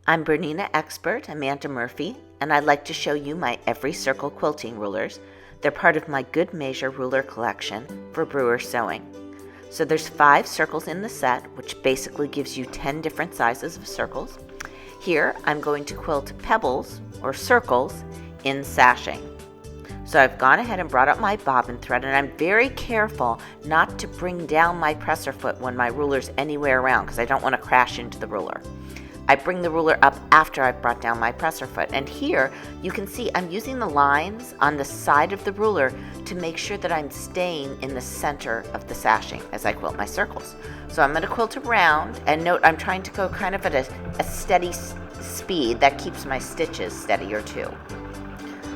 I'm Bernina expert Amanda Murphy, and I'd like to show you my every circle quilting rulers. They're part of my Good Measure ruler collection for Brewer sewing. So there's 5 circles in the set, which basically gives you 10 different sizes of circles. Here I'm going to quilt pebbles or circles in sashing. So I've gone ahead and brought up my bobbin thread, and I'm very careful not to bring down my presser foot when my ruler's anywhere around because I don't want to crash into the ruler. I bring the ruler up after I've brought down my presser foot, and here you can see I'm using the lines on the side of the ruler to make sure that I'm staying in the center of the sashing as I quilt my circles. So I'm going to quilt around, and note I'm trying to go kind of at a steady speed that keeps my stitches steadier too.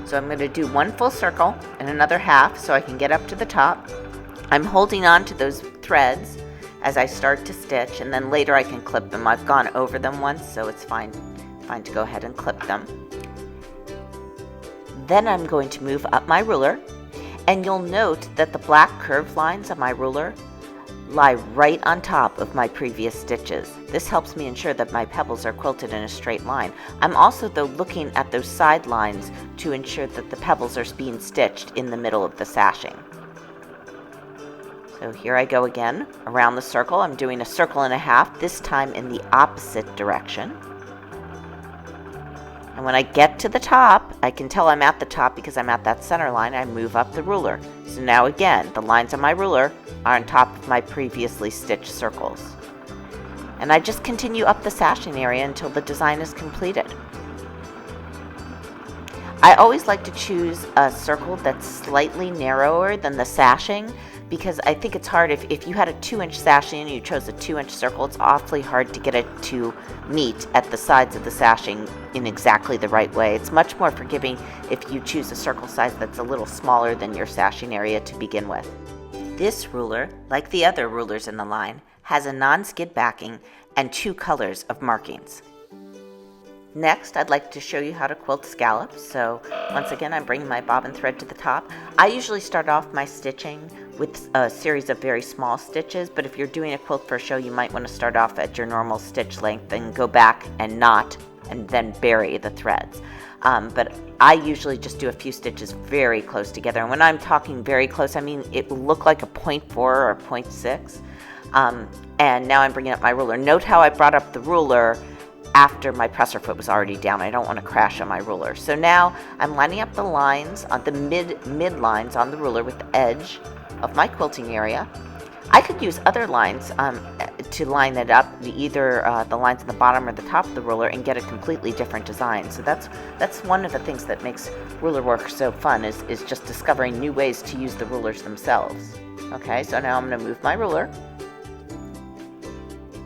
So I'm going to do one full circle and another half so I can get up to the top. I'm holding on to those threads as I start to stitch, and then later I can clip them. I've gone over them once, so it's fine to go ahead and clip them. Then I'm going to move up my ruler, and you'll note that the black curved lines on my ruler lie right on top of my previous stitches. This helps me ensure that my pebbles are quilted in a straight line. I'm also, though, looking at those side lines to ensure that the pebbles are being stitched in the middle of the sashing. So here I go again around the circle. I'm doing a circle and a half, this time in the opposite direction. And when I get to the top, I can tell I'm at the top because I'm at that center line. I move up the ruler. So now again, the lines on my ruler are on top of my previously stitched circles. And I just continue up the sashing area until the design is completed. I always like to choose a circle that's slightly narrower than the sashing, because I think it's hard if you had a 2-inch sashing and you chose a 2-inch circle, it's awfully hard to get it to meet at the sides of the sashing in exactly the right way. It's much more forgiving if you choose a circle size that's a little smaller than your sashing area to begin with. This ruler, like the other rulers in the line, has a non-skid backing and 2 colors of markings. Next, I'd like to show you how to quilt scallops. So once again, I'm bringing my bobbin thread to the top. I usually start off my stitching with a series of very small stitches, but if you're doing a quilt for a show, you might want to start off at your normal stitch length and go back and knot and then bury the threads. But I usually just do a few stitches very close together. And when I'm talking very close, I mean it will look like a 0.4 or a 0.6. And now I'm bringing up my ruler. Note how I brought up the ruler after my presser foot was already down. I don't want to crash on my ruler. So now I'm lining up the lines on the mid lines on the ruler with the edge of my quilting area. I could use other lines to line it up, either the lines on the bottom or the top of the ruler, and get a completely different design. So that's one of the things that makes ruler work so fun is just discovering new ways to use the rulers themselves. Okay, so now I'm going to move my ruler.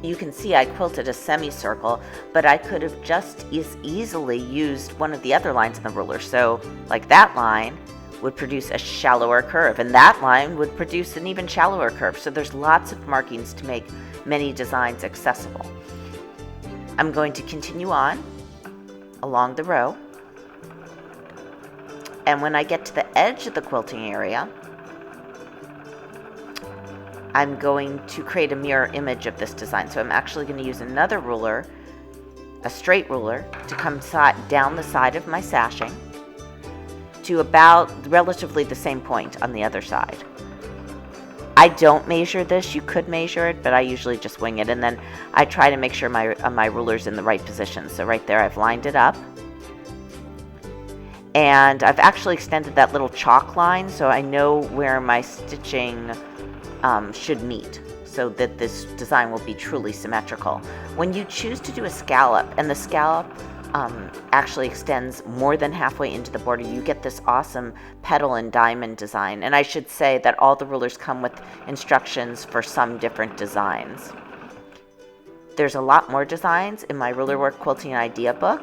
You can see I quilted a semicircle, but I could have just as easily used one of the other lines in the ruler. So like that line would produce a shallower curve, and that line would produce an even shallower curve. So there's lots of markings to make many designs accessible. I'm going to continue on along the row, and when I get to the edge of the quilting area, I'm going to create a mirror image of this design. So I'm actually going to use another ruler, a straight ruler, to come down the side of my sashing to about relatively the same point on the other side. I don't measure this. You could measure it, but I usually just wing it, and then I try to make sure my ruler's in the right position. So right there, I've lined it up. And I've actually extended that little chalk line so I know where my stitching should meet, so that this design will be truly symmetrical. When you choose to do a scallop, and the scallop actually extends more than halfway into the border, you get this awesome petal and diamond design. And I should say that all the rulers come with instructions for some different designs. There's a lot more designs in my Ruler Work Quilting Idea book,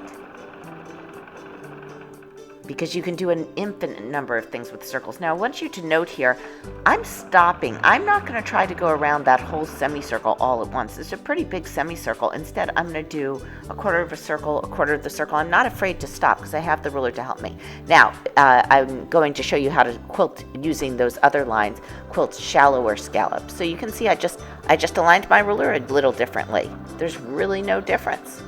because you can do an infinite number of things with circles. Now, I want you to note here, I'm stopping. I'm not going to try to go around that whole semicircle all at once. It's a pretty big semicircle. Instead, I'm going to do a quarter of a circle, a quarter of the circle. I'm not afraid to stop because I have the ruler to help me. Now, I'm going to show you how to quilt using those other lines, quilt shallower scallops. So you can see I just aligned my ruler a little differently. There's really no difference.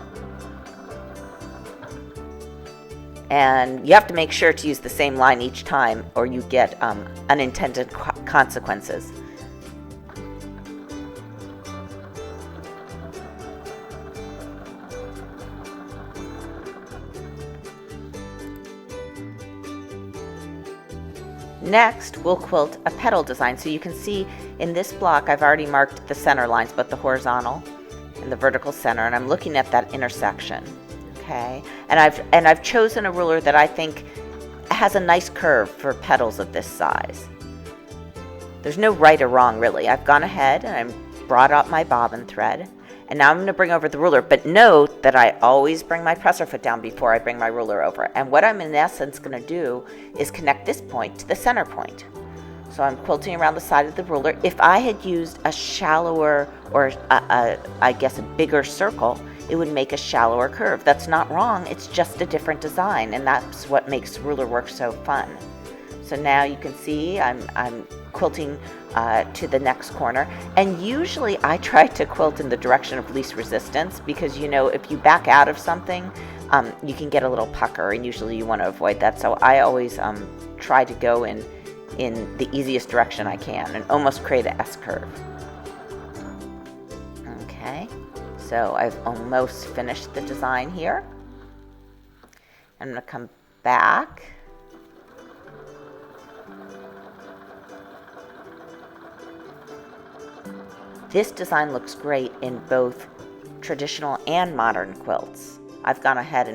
And you have to make sure to use the same line each time or you get unintended consequences. Next, we'll quilt a petal design. So you can see in this block, I've already marked the center lines, but the horizontal and the vertical center, and I'm looking at that intersection. Okay, and I've chosen a ruler that I think has a nice curve for petals of this size. There's no right or wrong, really. I've gone ahead and I've brought out my bobbin thread, and now I'm going to bring over the ruler, but note that I always bring my presser foot down before I bring my ruler over. And what I'm in essence going to do is connect this point to the center point. So I'm quilting around the side of the ruler. If I had used a shallower or I guess a bigger circle, it would make a shallower curve. That's not wrong, it's just a different design, and that's what makes ruler work so fun. So now you can see I'm quilting to the next corner, and usually I try to quilt in the direction of least resistance because, you know, if you back out of something, you can get a little pucker, and usually you want to avoid that. So I always try to go in the easiest direction I can and almost create an S-curve. Okay, so I've almost finished the design here. I'm going to come back. This design looks great in both traditional and modern quilts. I've gone ahead